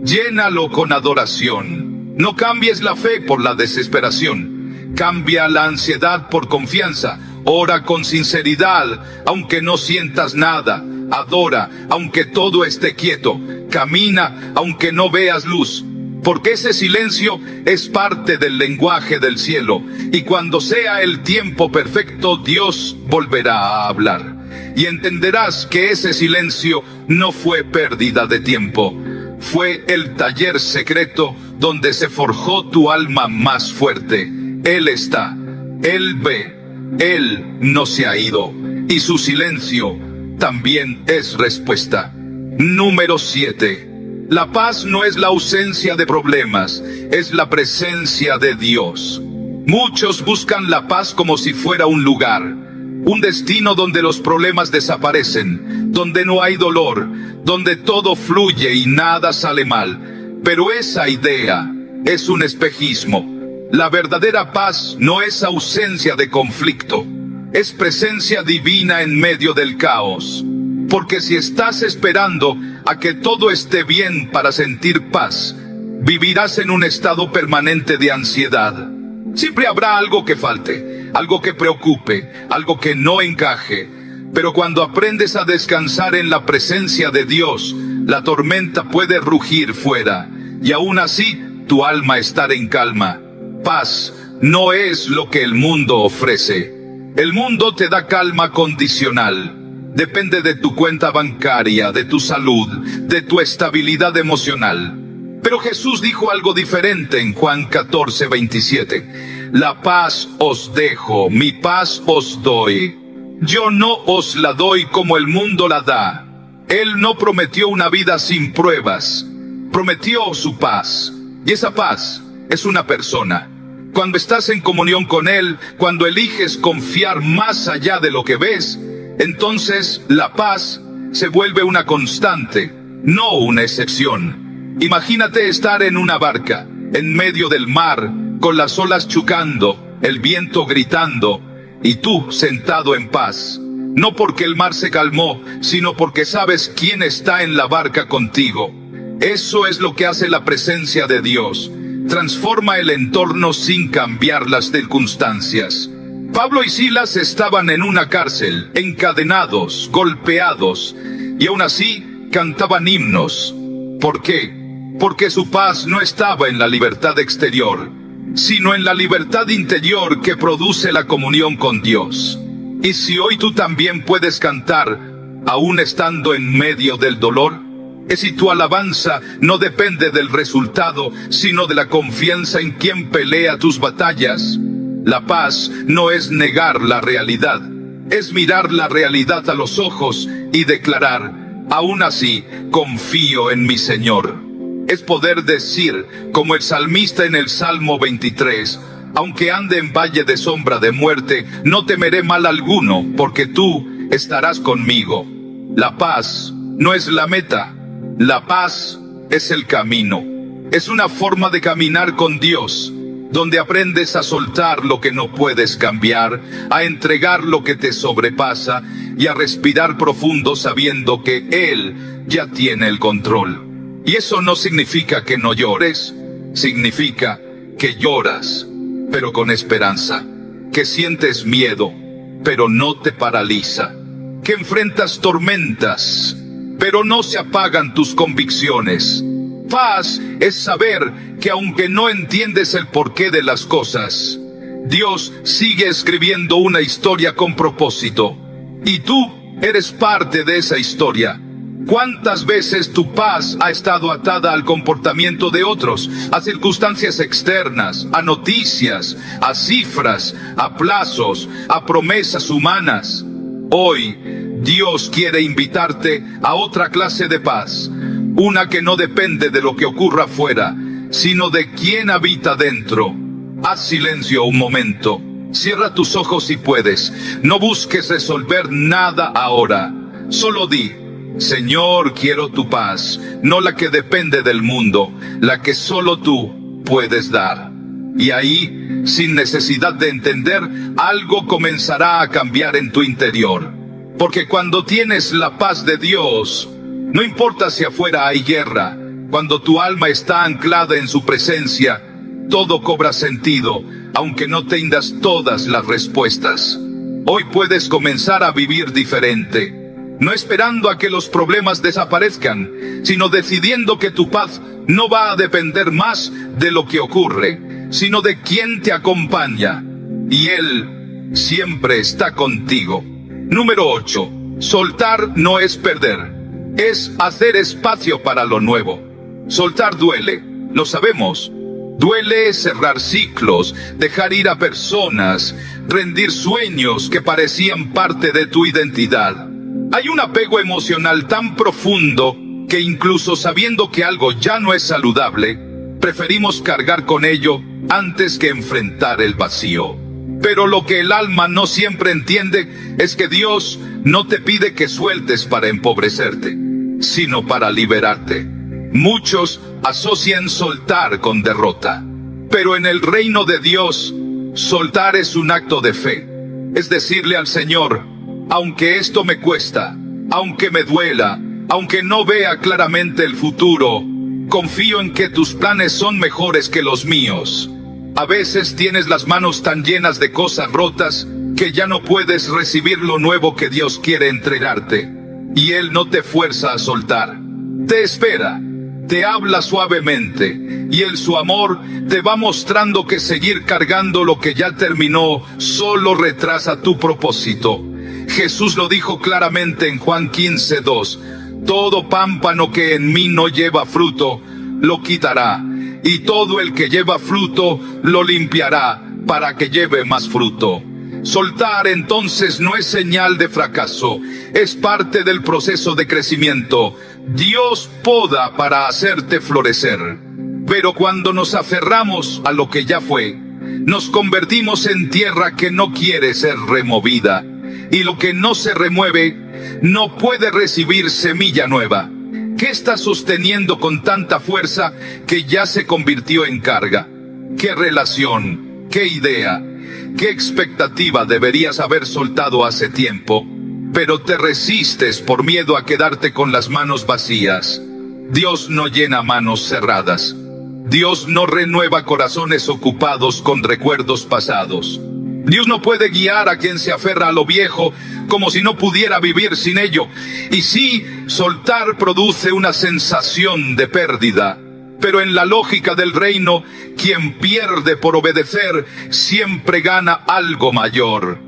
Llénalo con adoración. No cambies la fe por la desesperación. Cambia la ansiedad por confianza. Ora con sinceridad, aunque no sientas nada. Adora, aunque todo esté quieto. Camina, aunque no veas luz. Porque ese silencio es parte del lenguaje del cielo. Y cuando sea el tiempo perfecto, Dios volverá a hablar. Y entenderás que ese silencio no fue pérdida de tiempo, fue el taller secreto donde se forjó tu alma más fuerte. Él está, Él ve, Él no se ha ido, y su silencio también es respuesta. Número 7. La paz no es la ausencia de problemas, es la presencia de Dios. Muchos buscan la paz como si fuera un lugar, un destino donde los problemas desaparecen, donde no hay dolor, donde todo fluye y nada sale mal. Pero esa idea es un espejismo. La verdadera paz no es ausencia de conflicto, es presencia divina en medio del caos. Porque si estás esperando a que todo esté bien para sentir paz, vivirás en un estado permanente de ansiedad. Siempre habrá algo que falte, algo que preocupe, algo que no encaje. Pero cuando aprendes a descansar en la presencia de Dios, la tormenta puede rugir fuera, y aún así tu alma estar en calma. Paz no es lo que el mundo ofrece. El mundo te da calma condicional. Depende de tu cuenta bancaria, de tu salud, de tu estabilidad emocional. Pero Jesús dijo algo diferente en Juan 14:27. La paz os dejo, mi paz os doy. Yo no os la doy como el mundo la da. Él no prometió una vida sin pruebas. Prometió su paz. Y esa paz es una persona. Cuando estás en comunión con Él, cuando eliges confiar más allá de lo que ves, entonces la paz se vuelve una constante, no una excepción. Imagínate estar en una barca, en medio del mar, con las olas chocando, el viento gritando, y tú sentado en paz. No porque el mar se calmó, sino porque sabes quién está en la barca contigo. Eso es lo que hace la presencia de Dios. Transforma el entorno sin cambiar las circunstancias. Pablo y Silas estaban en una cárcel, encadenados, golpeados, y aún así cantaban himnos. ¿Por qué? Porque su paz no estaba en la libertad exterior, sino en la libertad interior que produce la comunión con Dios. Y si hoy tú también puedes cantar, aún estando en medio del dolor, es si tu alabanza no depende del resultado, sino de la confianza en quien pelea tus batallas. La paz no es negar la realidad, es mirar la realidad a los ojos y declarar, aún así, confío en mi Señor. Es poder decir, como el salmista en el Salmo 23, aunque ande en valle de sombra de muerte, no temeré mal alguno, porque tú estarás conmigo. La paz no es la meta, la paz es el camino. Es una forma de caminar con Dios, donde aprendes a soltar lo que no puedes cambiar, a entregar lo que te sobrepasa y a respirar profundo sabiendo que Él ya tiene el control. Y eso no significa que no llores, significa que lloras, pero con esperanza, que sientes miedo, pero no te paraliza, que enfrentas tormentas, pero no se apagan tus convicciones. Paz es saber que aunque no entiendes el porqué de las cosas, Dios sigue escribiendo una historia con propósito, y tú eres parte de esa historia. ¿Cuántas veces tu paz ha estado atada al comportamiento de otros, a circunstancias externas, a noticias, a cifras, a plazos, a promesas humanas? Hoy, Dios quiere invitarte a otra clase de paz, una que no depende de lo que ocurra afuera, sino de quién habita dentro. Haz silencio un momento, cierra tus ojos si puedes, no busques resolver nada ahora, solo di, Señor, quiero tu paz, no la que depende del mundo, la que solo tú puedes dar. Y ahí, sin necesidad de entender, algo comenzará a cambiar en tu interior. Porque cuando tienes la paz de Dios, no importa si afuera hay guerra, cuando tu alma está anclada en su presencia, todo cobra sentido, aunque no tengas todas las respuestas. Hoy puedes comenzar a vivir diferente. No esperando a que los problemas desaparezcan, sino decidiendo que tu paz no va a depender más de lo que ocurre, sino de quien te acompaña. Y Él siempre está contigo. Número 8. Soltar no es perder, es hacer espacio para lo nuevo. Soltar duele, lo sabemos. Duele cerrar ciclos, dejar ir a personas, rendir sueños que parecían parte de tu identidad. Hay un apego emocional tan profundo que incluso sabiendo que algo ya no es saludable, preferimos cargar con ello antes que enfrentar el vacío. Pero lo que el alma no siempre entiende es que Dios no te pide que sueltes para empobrecerte, sino para liberarte. Muchos asocian soltar con derrota, pero en el reino de Dios, soltar es un acto de fe. Es decirle al Señor, aunque esto me cuesta, aunque me duela, aunque no vea claramente el futuro, confío en que tus planes son mejores que los míos. A veces tienes las manos tan llenas de cosas rotas que ya no puedes recibir lo nuevo que Dios quiere entregarte. Y Él no te fuerza a soltar. Te espera, te habla suavemente, y en su amor te va mostrando que seguir cargando lo que ya terminó solo retrasa tu propósito. Jesús lo dijo claramente en Juan 15:2. Todo pámpano que en mí no lleva fruto, lo quitará, y todo el que lleva fruto, lo limpiará, para que lleve más fruto. Soltar entonces no es señal de fracaso, es parte del proceso de crecimiento. Dios poda para hacerte florecer. Pero cuando nos aferramos a lo que ya fue, nos convertimos en tierra que no quiere ser removida. Y lo que no se remueve, no puede recibir semilla nueva. ¿Qué estás sosteniendo con tanta fuerza que ya se convirtió en carga? ¿Qué relación? ¿Qué idea? ¿Qué expectativa deberías haber soltado hace tiempo? Pero te resistes por miedo a quedarte con las manos vacías. Dios no llena manos cerradas. Dios no renueva corazones ocupados con recuerdos pasados. Dios no puede guiar a quien se aferra a lo viejo como si no pudiera vivir sin ello. Y sí, soltar produce una sensación de pérdida. Pero en la lógica del reino, quien pierde por obedecer siempre gana algo mayor.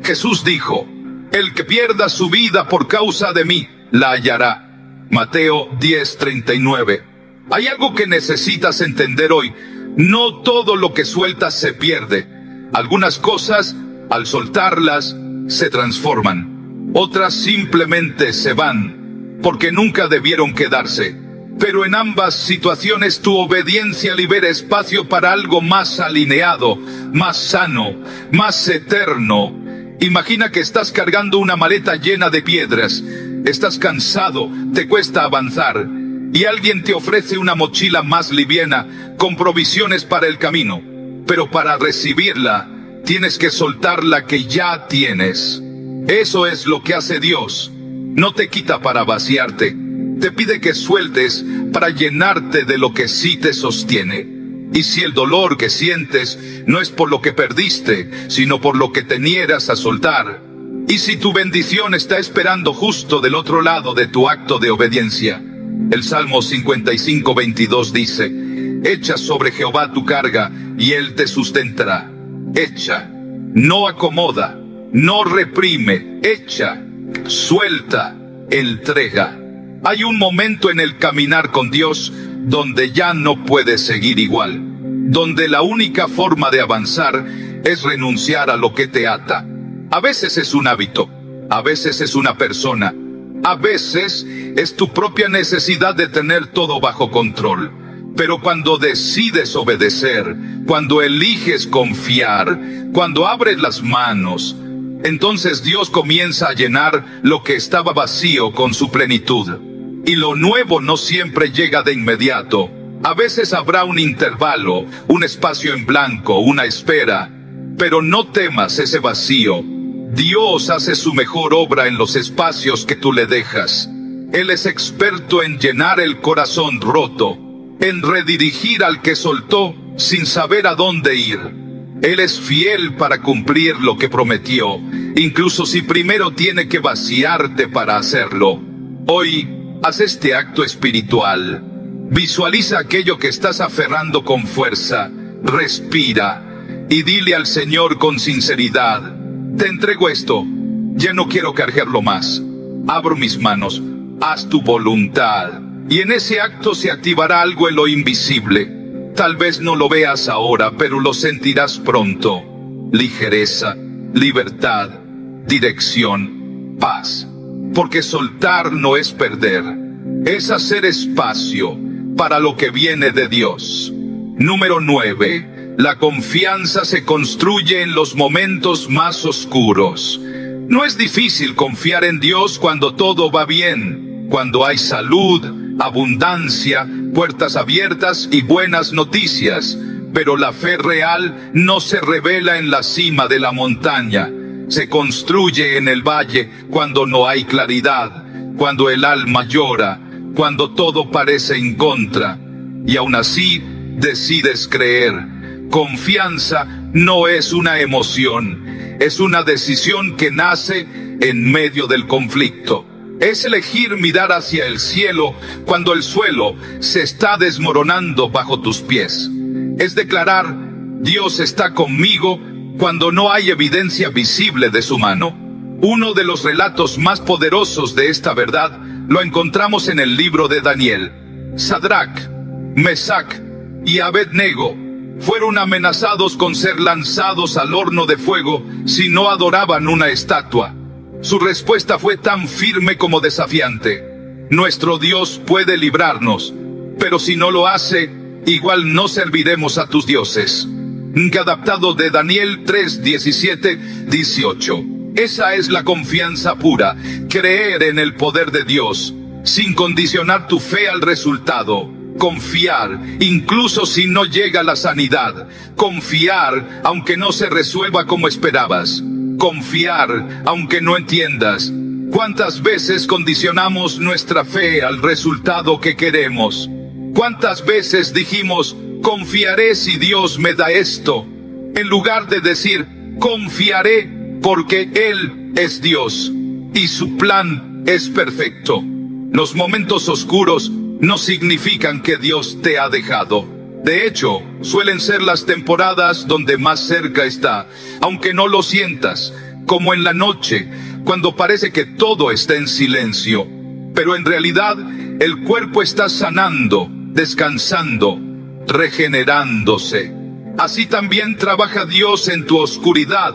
Jesús dijo, el que pierda su vida por causa de mí, la hallará. Mateo 10:39. Hay algo que necesitas entender hoy. No todo lo que sueltas se pierde. Algunas cosas, al soltarlas, se transforman. Otras simplemente se van, porque nunca debieron quedarse. Pero en ambas situaciones tu obediencia libera espacio para algo más alineado, más sano, más eterno. Imagina que estás cargando una maleta llena de piedras. Estás cansado, te cuesta avanzar, y alguien te ofrece una mochila más liviana, con provisiones para el camino. Pero para recibirla, tienes que soltar la que ya tienes. Eso es lo que hace Dios. No te quita para vaciarte. Te pide que sueltes para llenarte de lo que sí te sostiene. Y si el dolor que sientes no es por lo que perdiste, sino por lo que te niegas a soltar. Y si tu bendición está esperando justo del otro lado de tu acto de obediencia. El Salmo 55:22 dice, echa sobre Jehová tu carga, y Él te sustentará. Echa, no acomoda, no reprime, echa, suelta, entrega. Hay un momento en el caminar con Dios donde ya no puedes seguir igual, donde la única forma de avanzar es renunciar a lo que te ata. A veces es un hábito, a veces es una persona, a veces es tu propia necesidad de tener todo bajo control. Pero cuando decides obedecer, cuando eliges confiar, cuando abres las manos, entonces Dios comienza a llenar lo que estaba vacío con su plenitud. Y lo nuevo no siempre llega de inmediato. A veces habrá un intervalo, un espacio en blanco, una espera. Pero no temas ese vacío. Dios hace su mejor obra en los espacios que tú le dejas. Él es experto en llenar el corazón roto, en redirigir al que soltó sin saber a dónde ir. Él es fiel para cumplir lo que prometió, incluso si primero tiene que vaciarte para hacerlo. Hoy, haz este acto espiritual. Visualiza aquello que estás aferrando con fuerza. Respira y dile al Señor con sinceridad, te entrego esto, ya no quiero cargarlo más. Abro mis manos, haz tu voluntad. y en ese acto se activará algo en lo invisible. Tal vez no lo veas ahora, pero lo sentirás pronto. Ligereza, libertad, dirección, paz. Porque soltar no es perder, es hacer espacio para lo que viene de Dios. Número 9. La confianza se construye en los momentos más oscuros. No es difícil confiar en Dios cuando todo va bien, cuando hay salud, abundancia, puertas abiertas y buenas noticias. Pero la fe real no se revela en la cima de la montaña. Se construye en el valle cuando no hay claridad, cuando el alma llora, cuando todo parece en contra. Y aún así decides creer. Confianza no es una emoción, es una decisión que nace en medio del conflicto. Es elegir mirar hacia el cielo cuando el suelo se está desmoronando bajo tus pies. Es declarar, Dios está conmigo cuando no hay evidencia visible de su mano. Uno de los relatos más poderosos de esta verdad lo encontramos en el libro de Daniel. Sadrach, Mesach y Abednego fueron amenazados con ser lanzados al horno de fuego si no adoraban una estatua. Su respuesta fue tan firme como desafiante. Nuestro Dios puede librarnos, pero si no lo hace, igual no serviremos a tus dioses. Adaptado de Daniel 3, 17, 18. Esa es la confianza pura, creer en el poder de Dios, sin condicionar tu fe al resultado. Confiar, incluso si no llega la sanidad. Confiar, aunque no se resuelva como esperabas. Confiar, aunque no entiendas. ¿Cuántas veces condicionamos nuestra fe al resultado que queremos? ¿Cuántas veces dijimos, confiaré si Dios me da esto? En lugar de decir, confiaré porque Él es Dios y su plan es perfecto. Los momentos oscuros no significan que Dios te ha dejado. De hecho, suelen ser las temporadas donde más cerca está, aunque no lo sientas, como en la noche, cuando parece que todo está en silencio. Pero en realidad, el cuerpo está sanando, descansando, regenerándose. Así también trabaja Dios en tu oscuridad,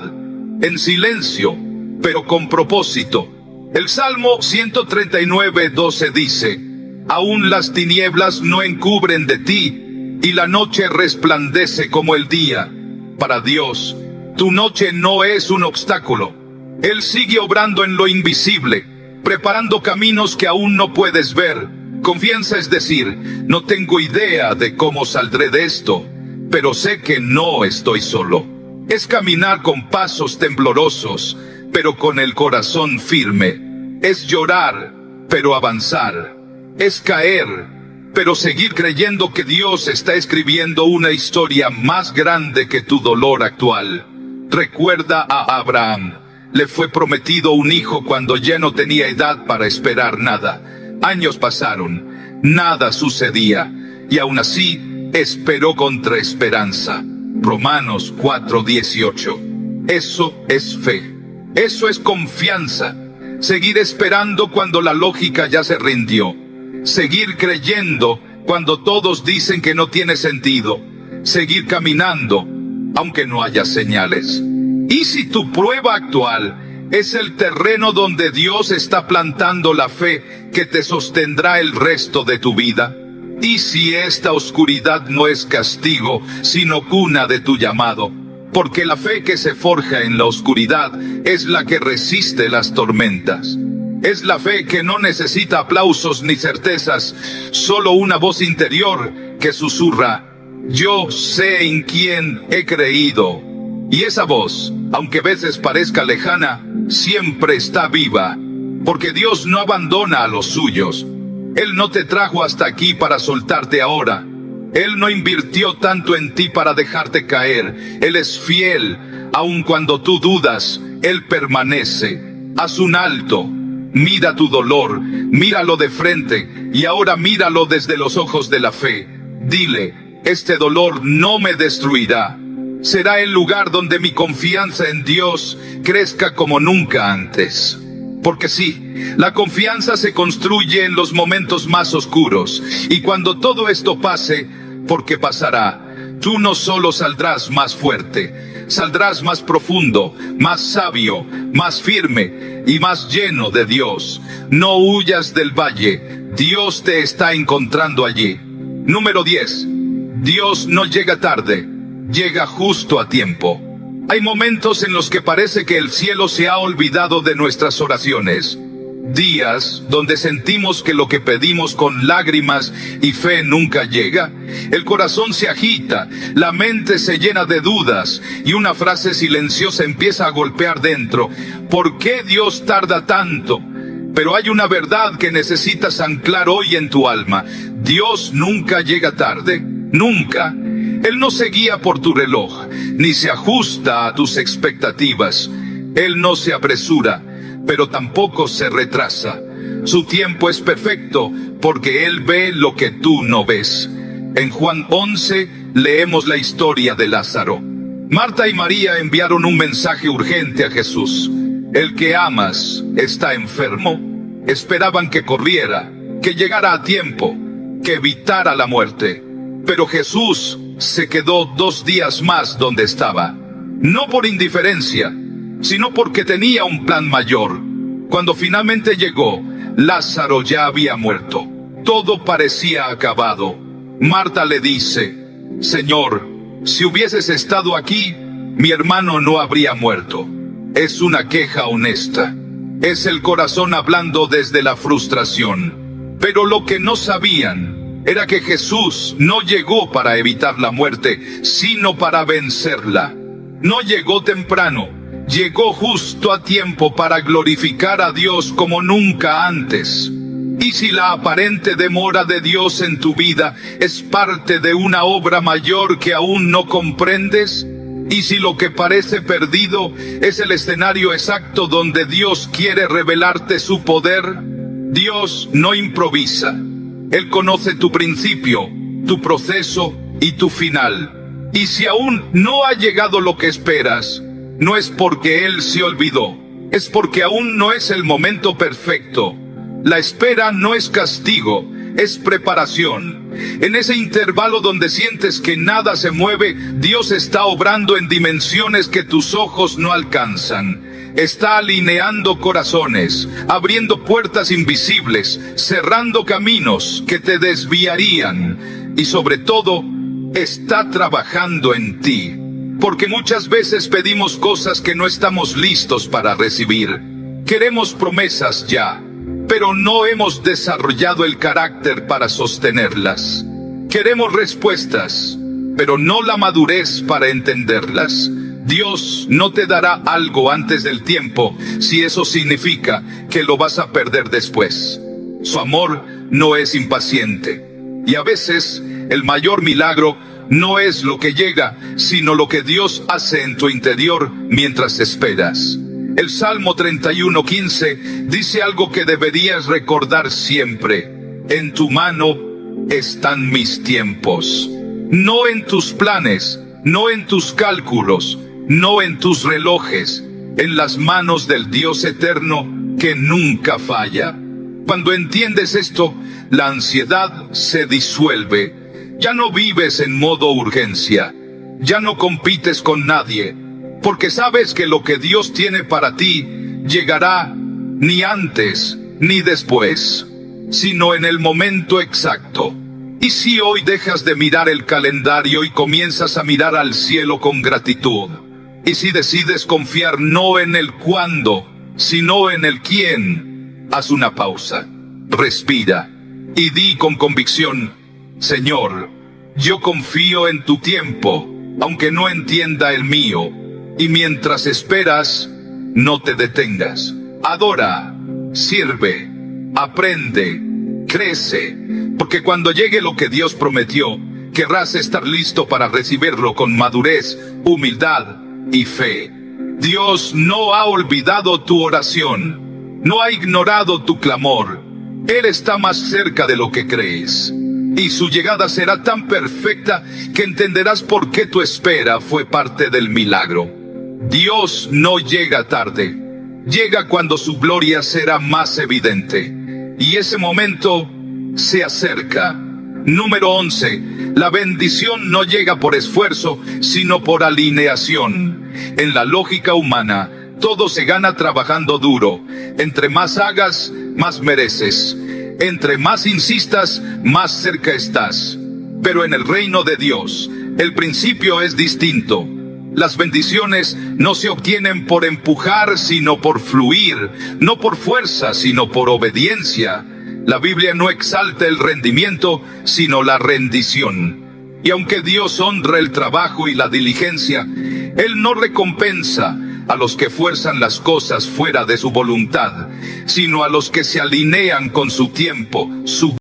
en silencio, pero con propósito. El Salmo 139, 12 dice, aún las tinieblas no encubren de ti, y la noche resplandece como el día. Para Dios, tu noche no es un obstáculo. Él sigue obrando en lo invisible, preparando caminos que aún no puedes ver. Confianza es decir, no tengo idea de cómo saldré de esto, pero sé que no estoy solo. Es caminar con pasos temblorosos, pero con el corazón firme. Es llorar, pero avanzar. Es caer, pero seguir creyendo que Dios está escribiendo una historia más grande que tu dolor actual. Recuerda a Abraham. Le fue prometido un hijo cuando ya no tenía edad para esperar nada. Años pasaron, nada sucedía, y aún así esperó contra esperanza. Romanos 4:18. Eso es fe. Eso es confianza. Seguir esperando cuando la lógica ya se rindió. Seguir creyendo cuando todos dicen que no tiene sentido. Seguir caminando, aunque no haya señales. ¿Y si tu prueba actual es el terreno donde Dios está plantando la fe que te sostendrá el resto de tu vida? ¿Y si esta oscuridad no es castigo, sino cuna de tu llamado? Porque la fe que se forja en la oscuridad es la que resiste las tormentas. Es la fe que no necesita aplausos ni certezas, solo una voz interior que susurra, yo sé en quién he creído. Y esa voz, aunque a veces parezca lejana, siempre está viva, porque Dios no abandona a los suyos. Él no te trajo hasta aquí para soltarte ahora. Él no invirtió tanto en ti para dejarte caer. Él es fiel, aun cuando tú dudas, Él permanece. Haz un alto, mira tu dolor, míralo de frente, y ahora míralo desde los ojos de la fe. Dile, este dolor no me destruirá. Será el lugar donde mi confianza en Dios crezca como nunca antes. Porque sí, la confianza se construye en los momentos más oscuros. Y cuando todo esto pase, porque pasará, tú no solo saldrás más fuerte, saldrás más profundo, más sabio, más firme y más lleno de Dios. No huyas del valle, Dios te está encontrando allí. Número 10. Dios no llega tarde, llega justo a tiempo. Hay momentos en los que parece que el cielo se ha olvidado de nuestras oraciones. Días donde sentimos que lo que pedimos con lágrimas y fe nunca llega. El corazón se agita, la mente se llena de dudas y una frase silenciosa empieza a golpear dentro. ¿Por qué Dios tarda tanto? Pero hay una verdad que necesitas anclar hoy en tu alma. Dios nunca llega tarde, nunca. Él no se guía por tu reloj, ni se ajusta a tus expectativas. Él no se apresura, pero tampoco se retrasa. Su tiempo es perfecto, porque Él ve lo que tú no ves. En Juan 11 leemos la historia de Lázaro. Marta y María enviaron un mensaje urgente a Jesús. El que amas está enfermo. Esperaban que corriera, que llegara a tiempo, que evitara la muerte. Pero Jesús se quedó 2 días más donde estaba. No por indiferencia, sino porque tenía un plan mayor. Cuando finalmente llegó, Lázaro ya había muerto. Todo parecía acabado. Marta le dice: Señor, si hubieses estado aquí, mi hermano no habría muerto. Es una queja honesta. Es el corazón hablando desde la frustración. Pero lo que no sabían era que Jesús no llegó para evitar la muerte, sino para vencerla. No llegó temprano, llegó justo a tiempo para glorificar a Dios como nunca antes. Y si la aparente demora de Dios en tu vida es parte de una obra mayor que aún no comprendes, y si lo que parece perdido es el escenario exacto donde Dios quiere revelarte su poder, Dios no improvisa. Él conoce tu principio, tu proceso y tu final. Y si aún no ha llegado lo que esperas, no es porque Él se olvidó, es porque aún no es el momento perfecto. La espera no es castigo, es preparación. En ese intervalo donde sientes que nada se mueve, Dios está obrando en dimensiones que tus ojos no alcanzan. Está alineando corazones, abriendo puertas invisibles, cerrando caminos que te desviarían. Y sobre todo, está trabajando en ti. Porque muchas veces pedimos cosas que no estamos listos para recibir. Queremos promesas ya, pero no hemos desarrollado el carácter para sostenerlas. Queremos respuestas, pero no la madurez para entenderlas. Dios no te dará algo antes del tiempo si eso significa que lo vas a perder después. Su amor no es impaciente. Y a veces el mayor milagro no es lo que llega, sino lo que Dios hace en tu interior mientras esperas. El Salmo 31:15 dice algo que deberías recordar siempre. En tu mano están mis tiempos. No en tus planes, no en tus cálculos, no en tus relojes, en las manos del Dios eterno que nunca falla. Cuando entiendes esto, la ansiedad se disuelve. Ya no vives en modo urgencia. Ya no compites con nadie, porque sabes que lo que Dios tiene para ti llegará ni antes ni después, sino en el momento exacto. Y si hoy dejas de mirar el calendario y comienzas a mirar al cielo con gratitud, y si decides confiar no en el cuándo, sino en el quién, haz una pausa, respira y di con convicción: Señor, yo confío en tu tiempo, aunque no entienda el mío. Y mientras esperas, no te detengas. Adora, sirve, aprende, crece, porque cuando llegue lo que Dios prometió, querrás estar listo para recibirlo con madurez, humildad y fe. Dios no ha olvidado tu oración, no ha ignorado tu clamor. Él está más cerca de lo que crees. Y su llegada será tan perfecta que entenderás por qué tu espera fue parte del milagro. Dios no llega tarde, llega cuando su gloria será más evidente. Y ese momento se acerca. Número 11. La bendición no llega por esfuerzo, sino por alineación. En la lógica humana, todo se gana trabajando duro. Entre más hagas, más mereces. Entre más insistas, más cerca estás. Pero en el reino de Dios, el principio es distinto. Las bendiciones no se obtienen por empujar, sino por fluir, no por fuerza, sino por obediencia. La Biblia no exalta el rendimiento, sino la rendición. Y aunque Dios honra el trabajo y la diligencia, Él no recompensa a los que fuerzan las cosas fuera de su voluntad, sino a los que se alinean con su tiempo, su